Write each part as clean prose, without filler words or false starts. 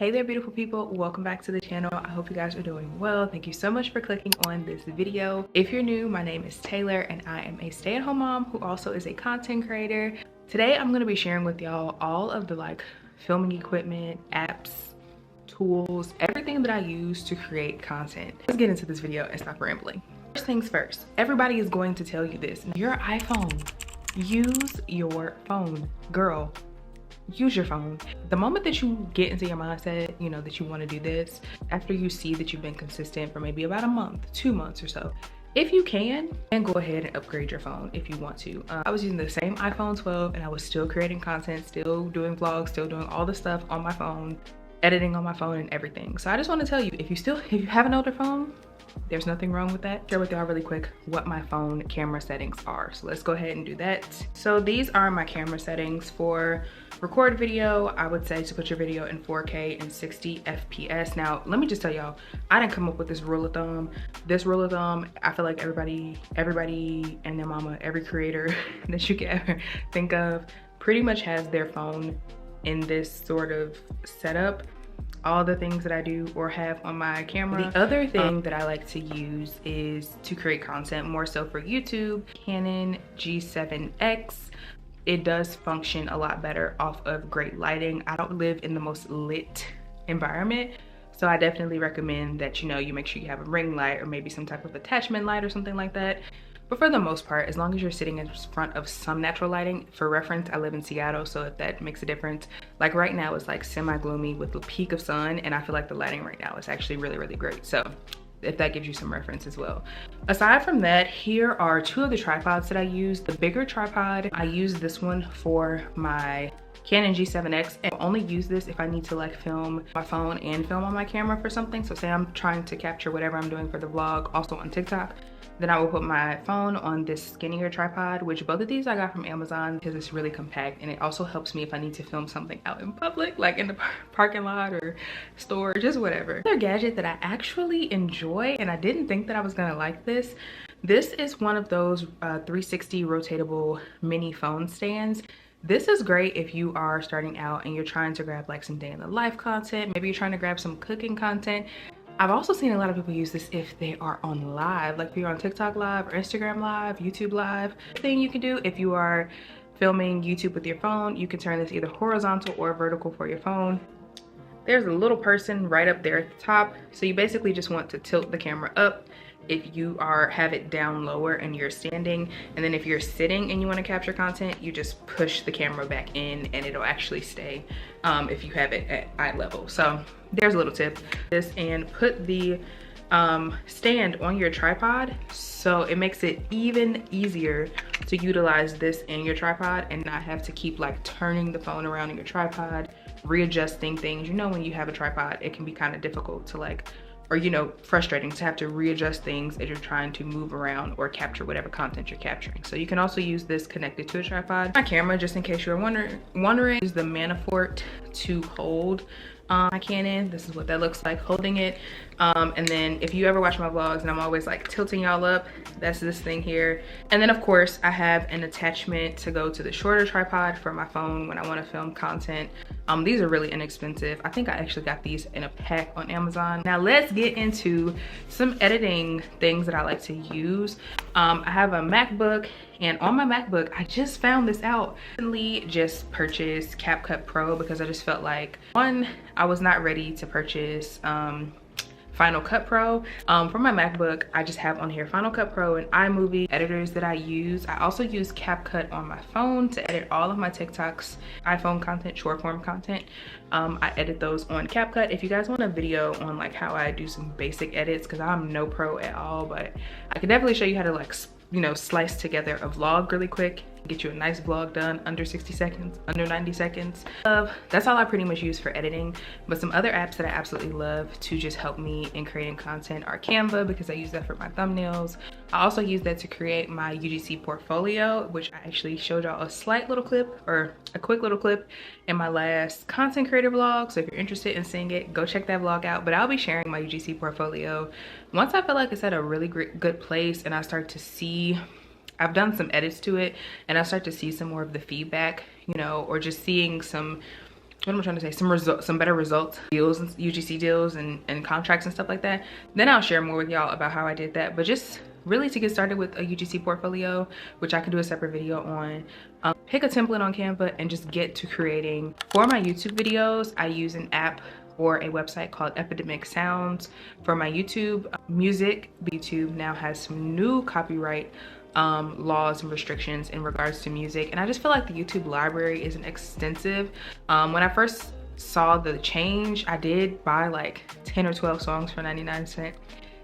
Hey there, beautiful people. Welcome back to the channel. I hope you guys are doing well. Thank you so much for clicking on this video. If you're new, my name is Taylor and I am a stay-at-home mom who also is a content creator. Today I'm going to be sharing with y'all all of the filming equipment, apps, tools, everything that I use to create content. Let's get into this video and stop rambling. First things first, everybody is going to tell you this. Your iPhone. Use your phone, girl. Use your phone. The moment that you get into your mindset, that you want to do this, after you see that you've been consistent for maybe about a month, 2 months or so, if you can, then go ahead and upgrade your phone if you want to. I was using the same iPhone 12 and I was still creating content, still doing vlogs, still doing all the stuff on my phone, editing on my phone and everything. So I just want to tell you, if you have an older phone, there's nothing wrong with that. Share with y'all really quick what my phone camera settings are. So let's go ahead and do that. So these are my camera settings for record video. I would say to put your video in 4K and 60 FPS. Now, let me just tell y'all, I didn't come up with this rule of thumb. This rule of thumb, I feel like everybody and their mama, every creator that you can ever think of pretty much has their phone in this sort of setup. All the things that I do or have on my camera. The other thing that I like to use is to create content more so for YouTube, Canon G7X. It does function a lot better off of great lighting. I don't live in the most lit environment, so I definitely recommend that you make sure you have a ring light or maybe some type of attachment light or something like that. But for the most part, as long as you're sitting in front of some natural lighting, for reference, I live in Seattle, so if that makes a difference. Like right now, it's like semi-gloomy with the peak of sun, and I feel like the lighting right now is actually really, really great. So if that gives you some reference as well. Aside from that, here are two of the tripods that I use. The bigger tripod, I use this one for my Canon G7X, and I only use this if I need to film my phone and film on my camera for something. So say I'm trying to capture whatever I'm doing for the vlog, also on TikTok, then I will put my phone on this skinnier tripod, which both of these I got from Amazon because it's really compact, and it also helps me if I need to film something out in public, like in the parking lot or store, just whatever. Another gadget that I actually enjoy, and I didn't think that I was gonna like this. This is one of those 360 rotatable mini phone stands. This is great if you are starting out and you're trying to grab some day in the life content. Maybe you're trying to grab some cooking content. I've also seen a lot of people use this if they are on live, like if you're on TikTok live or Instagram live, YouTube live. Thing you can do if you are filming YouTube with your phone, you can turn this either horizontal or vertical for your phone. There's a little person right up there at the top. So you basically just want to tilt the camera up if you have it down lower and you're standing, and then if you're sitting and you want to capture content, you just push the camera back in and it'll actually stay if you have it at eye level. So there's a little tip. This, and put the stand on your tripod, so it makes it even easier to utilize this in your tripod and not have to keep turning the phone around in your tripod, readjusting things. When you have a tripod, it can be kind of difficult to or frustrating to have to readjust things as you're trying to move around or capture whatever content you're capturing. So you can also use this connected to a tripod. My camera, just in case you're wondering, is the Manafort to hold my Canon. This is what that looks like holding it. And then if you ever watch my vlogs and I'm always tilting y'all up, that's this thing here. And then of course I have an attachment to go to the shorter tripod for my phone when I want to film content. These are really inexpensive. I think I actually got these in a pack on Amazon. Now let's get into some editing things that I like to use. I have a MacBook, and on my MacBook, I just found this out. I recently just purchased CapCut Pro because I just felt like, one, I was not ready to purchase Final Cut Pro. For my MacBook, I just have on here Final Cut Pro and iMovie editors that I use. I also use CapCut on my phone to edit all of my TikToks, iPhone content, short form content. I edit those on CapCut. If you guys want a video on how I do some basic edits, because I'm no pro at all, but I can definitely show you how to slice together a vlog really quick, get you a nice vlog done under 60 seconds, under 90 seconds. That's all I pretty much use for editing. But some other apps that I absolutely love to just help me in creating content are Canva, because I use that for my thumbnails. I also use that to create my UGC portfolio, which I actually showed y'all a slight little clip, or a quick little clip, in my last content creator vlog. So if you're interested in seeing it, go check that vlog out. But I'll be sharing my UGC portfolio once I feel like it's at a really good place and I start to see, I've done some edits to it and I start to see some more of the feedback, or just seeing some what am I trying to say, some better results, deals and UGC deals and contracts and stuff like that, then I'll share more with y'all about how I did that. But just really to get started with a UGC portfolio, which I could do a separate video on, pick a template on Canva and just get to creating. For my YouTube videos, I use an app or a website called Epidemic Sounds. For my YouTube music, YouTube now has some new copyright laws and restrictions in regards to music, and I just feel like the YouTube library isn't extensive. When I first saw the change, I did buy like 10 or 12 songs for 99¢,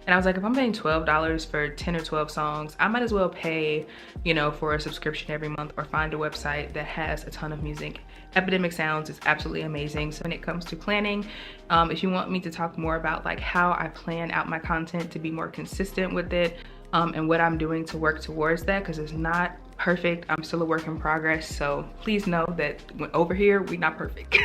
and I was like, if I'm paying $12 for 10 or 12 songs, I might as well pay, you know, for a subscription every month or find a website that has a ton of music. Epidemic Sounds is absolutely amazing. So when it comes to planning, if you want me to talk more about like how I plan out my content to be more consistent with it, and what I'm doing to work towards that, because it's not perfect, I'm still a work in progress. So please know that over here, we're not perfect.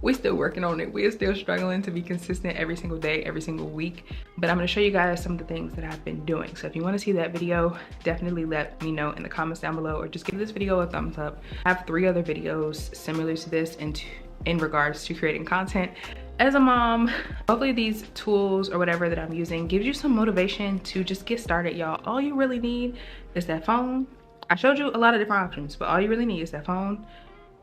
We're still working on it. We're still struggling to be consistent every single day, every single week. But I'm gonna show you guys some of the things that I've been doing. So if you wanna see that video, definitely let me know in the comments down below, or just give this video a thumbs up. I have 3 other videos similar to this in regards to creating content as a mom. Hopefully these tools or whatever that I'm using gives you some motivation to just get started, y'all. All you really need is that phone. I showed you a lot of different options, but all you really need is that phone.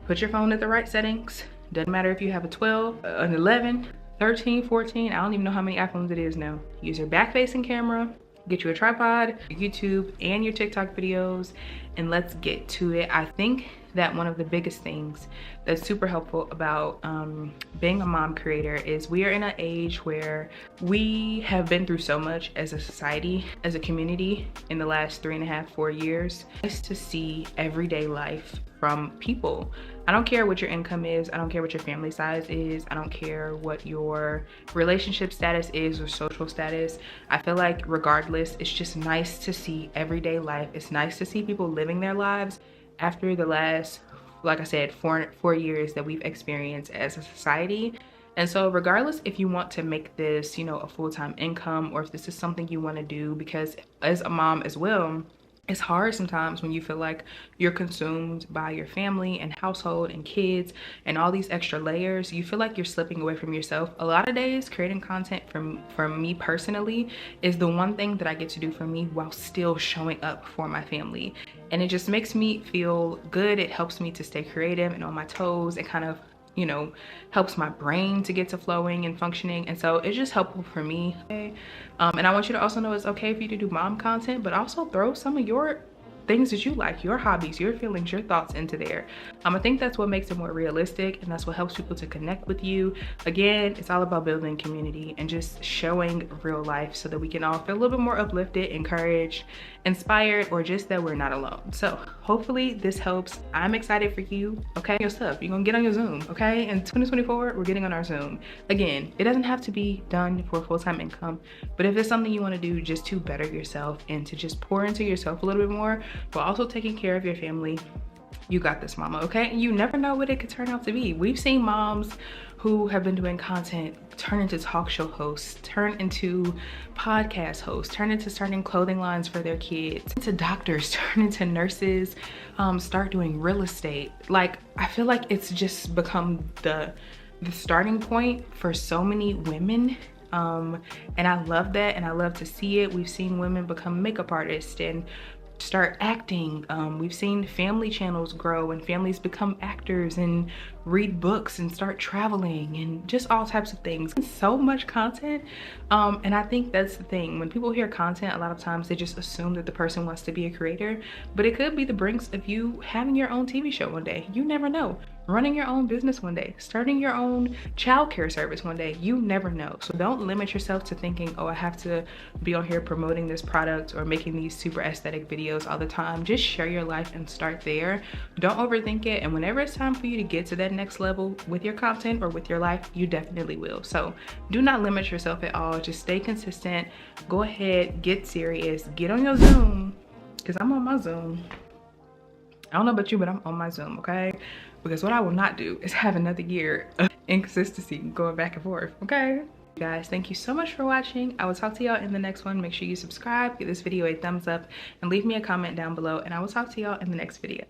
Put your phone at the right settings. Doesn't matter if you have a 12, an 11, 13, 14, I don't even know how many iPhones it is now. Use your back-facing camera, get you a tripod, your YouTube and your TikTok videos, and let's get to it. I think that one of the biggest things that's super helpful about being a mom creator is we are in an age where we have been through so much as a society, as a community in the last 3.5, 4 years. It's to see everyday life from people. I don't care what your income is. I don't care what your family size is. I don't care what your relationship status is or social status. I feel like regardless, it's just nice to see everyday life. It's nice to see people living their lives after the last, like I said, four years that we've experienced as a society. And so regardless if you want to make this, you know, a full-time income, or if this is something you want to do, because as a mom as well, it's hard sometimes when you feel like you're consumed by your family and household and kids and all these extra layers. You feel like you're slipping away from yourself. A lot of days creating content for me personally is the one thing that I get to do for me while still showing up for my family. And it just makes me feel good. It helps me to stay creative and on my toes. It kind of, you know, helps my brain to get to flowing and functioning. And so it's just helpful for me. Okay? And I want you to also know it's okay for you to do mom content, but also throw some of your things that you like, your hobbies, your feelings, your thoughts into there. I think that's what makes it more realistic, and that's what helps people to connect with you. Again, it's all about building community and just showing real life so that we can all feel a little bit more uplifted, encouraged, inspired, or just that we're not alone. So hopefully this helps. I'm excited for you. Okay, your stuff, you're gonna get on your Zoom. Okay, in 2024 we're getting on our Zoom. Again, it doesn't have to be done for a full-time income, but if it's something you want to do just to better yourself and to just pour into yourself a little bit more while also taking care of your family, you got this, mama. Okay, and you never know what it could turn out to be. We've seen moms who have been doing content turn into talk show hosts, turn into podcast hosts, turn into starting clothing lines for their kids, into doctors, turn into nurses, start doing real estate. Like, I feel like it's just become the starting point for so many women. And I love that, and I love to see it. We've seen women become makeup artists and start acting. We've seen family channels grow and families become actors and read books and start traveling and just all types of things. So much content. And I think that's the thing. When people hear content, a lot of times they just assume that the person wants to be a creator, but it could be the brinks of you having your own TV show one day. You never know. Running your own business one day, starting your own childcare service one day. You never know. So don't limit yourself to thinking, oh, I have to be on here promoting this product or making these super aesthetic videos all the time. Just share your life and start there. Don't overthink it. And whenever it's time for you to get to that next level with your content or with your life, you definitely will. So do not limit yourself at all. Just stay consistent. Go ahead, get serious, get on your Zoom, because I'm on my Zoom. I don't know about you, but I'm on my Zoom, okay? Because what I will not do is have another year of inconsistency going back and forth, okay? Guys, thank you so much for watching. I will talk to y'all in the next one. Make sure you subscribe, give this video a thumbs up, and leave me a comment down below, and I will talk to y'all in the next video.